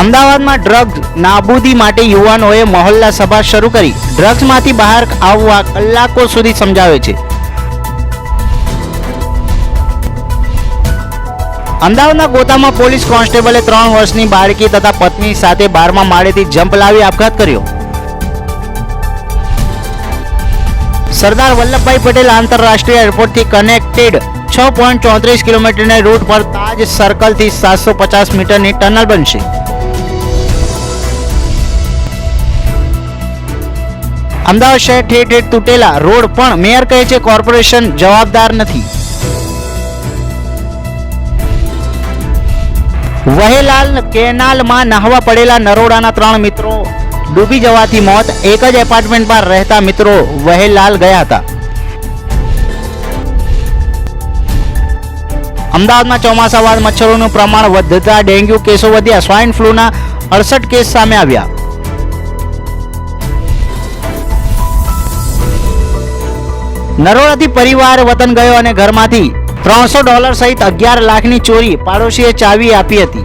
અમદાવાદમાં ડ્રગ્સ નાબૂદી માટે યુવાનોએ મહોલ્લા સભા શરૂ કરી ડ્રગ્સમાંથી બહાર આવવા કલાકો સુધી સમજાવે છે. અમદાવાદના ગોતામાં પોલીસ કોન્સ્ટેબલે 3 વર્ષની બાળકી તથા પત્ની સાથે 12મા માળેથી જમ્પ લાવી આપઘાત કર્યો. સરદાર વલ્લભભાઈ પટેલ આંતરરાષ્ટ્રીય એરપોર્ટથી કનેક્ટેડ 6.34 કિલોમીટરની રૂટ પર તાજ સર્કલથી 750 મીટરની ટનલ બનશે. અમદાવાદ શહેર ઠેર ઠેર તૂટેલા રોડ પણ મેયર કહે છે કોર્પોરેશન જવાબદાર નથી. વહેલાલ કેનાલમાં નહાવા પડેલા નરોડાના 3 મિત્રો ડૂબી જવાથી મોત. એક જ એપાર્ટમેન્ટમાં રહેતા મિત્રો વહેલાલ ગયા હતા. અમદાવાદમાં ચોમાસા બાદ મચ્છરોનું પ્રમાણ વધતા ડેન્ગ્યુ કેસો વધ્યા. સ્વાઇન ફ્લૂના 68 કેસ સામે આવ્યા. નરોડાથી પરિવાર વતન ગયો અને ઘરમાંથી $300 સહિત 11 લાખની ચોરી. પાડોશીએ ચાવી આપી હતી.